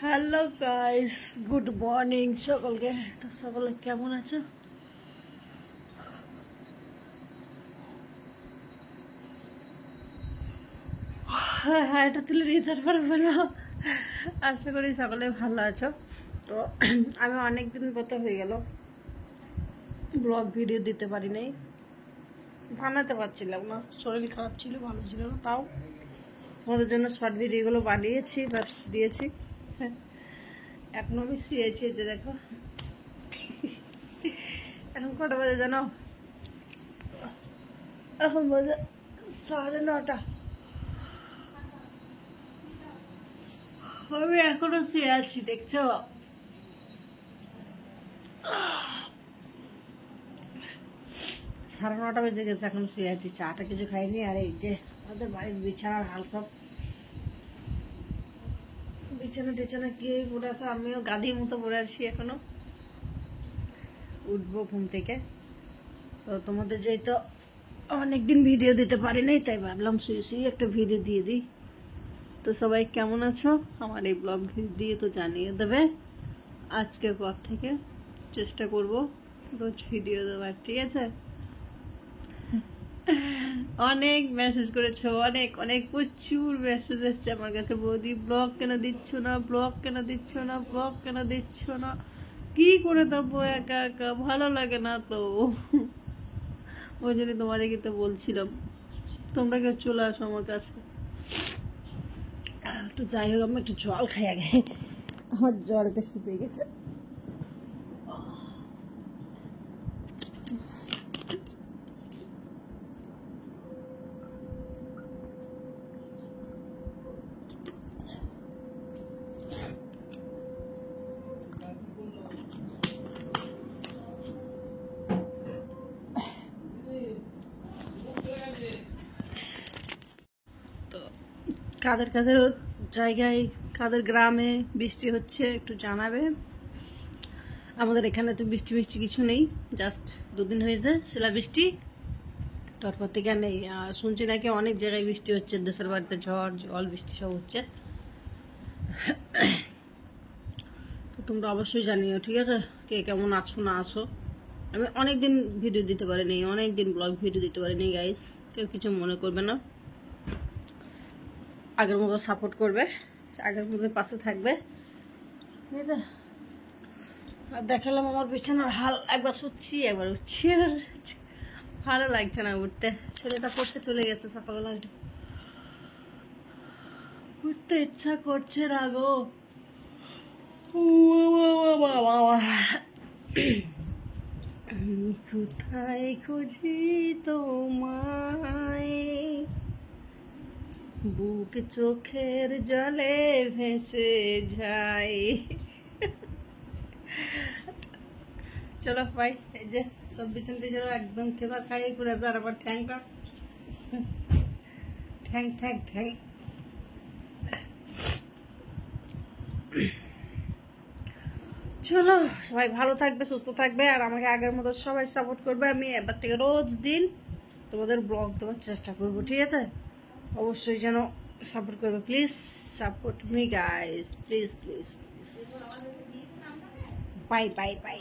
Hello guys, good morning সকলকে। তো সকলে কেমন আছো? হ্যাঁ, এটা তুলে নিয়ে তারপর বলো। আশা করি সকলে ভালো আছো। তো আমি অনেকদিন পর হয়ে গেল ব্লগ ভিডিও দিতে পারি নাই, বানাতে পারছিলাম না, শরীর খারাপ ছিল, ভালো ছিল না। তাও আমাদের জন্য শর্ট ভিডিওগুলো বানিয়েছি বা দিয়েছি। এখনো আমি শুয়েছি, যে দেখো এখন কটা বাজে জানো? এখন বাজে 9:30। আমি এখনো শুয়ে আছি, দেখছো? 9:30 বেজে গেছে, এখন শুয়ে আছি, চাটা কিছু খাইনি। আর এই যে আমাদের বাড়ির বিছানার হাল, সব বিছানা টিছানা কি পড়ে আছে, আমিও গাদির মতো পড়ে আছি। এখনো উঠবো ঘুম থেকে। তো তোমাদের যেহেতু অনেকদিন ভিডিও দিতে পারি নাই, তাই ভাবলাম শুয়ে শুয়ে একটা ভিডিও দিয়ে দিই। তো সবাই কেমন আছো? আমার এই ব্লগ দিয়ে তো জানিয়ে দেবে। আজকের পর থেকে চেষ্টা করব রোজ ভিডিও দেওয়ার, ঠিক আছে? অনেক মেসেজ করেছো, অনেক অনেক প্রচুর মেসেজ এসছে আমার কাছে, বৌদি ব্লগ কেন দিচ্ছ না, ব্লগ কেন দিচ্ছ না, ব্লগ কেন দিচ্ছ না। কি করে দেবো, একা একা ভালো লাগে না তো। ওই জন্য তোমাদেরকে তো বলছিলাম তোমরা কেউ চলে আসো আমার কাছে। তো যাই হোক, আমি একটু জল খাই আগে, আমার জল টেস্টি পেয়ে গেছে। তো কাদের কাদের জায়গায়, কাদের গ্রামে বৃষ্টি হচ্ছে একটু জানাবে। আমাদের এখানে তো বৃষ্টি বৃষ্টি কিছু নেই, জাস্ট 2 দিন হয়েছে শিলা বৃষ্টি, তারপর থেকে নেই। আর শুনছি নাকি অনেক জায়গায় বৃষ্টি হচ্ছে, দেশের বাড়িতে ঝড় জল বৃষ্টি সব হচ্ছে। তো তোমরা অবশ্যই জানিও, ঠিক আছে, কে কেমন আছো না আছো। আমি অনেকদিন ভিডিও দিতে পারিনি, অনেকদিন ব্লগ ভিডিও দিতে পারিনি গাইস, কেউ কিছু মনে করবে না। আগের মতো সাপোর্ট করবে, আগের মতো পাশে থাকবে, ঠিক আছে? আর দেখালাম আমার বিছানার হাল, একবার শুচ্ছি একবার উঠছি, ভালো লাগছে না উঠতে। ছেলেটা পড়তে চলে গেছে, সকালবেলা উঠতে ইচ্ছা করছে না গো। কোথায় খুঁজি তোমায়, বুক চোখের জলে ভেসে যায়। চলো ভাই, এই যে সব বিছানটি চলো একদম খেলা খাই পুরো, যার আবার ঠ্যাংটা ঠ্যাং ঠ্যাং ঠ্যাং। চলো, সবাই ভালো থাকবে, সুস্থ থাকবে, আর আমাকে আগের মতো সবাই সাপোর্ট করবে। আমি এবার থেকে রোজ দিন তোমাদের ব্লগ দেওয়ার চেষ্টা করবো, ঠিক আছে? অবশ্যই যেন সাপোর্ট করবে, please support me guys, please please please. Bye bye bye.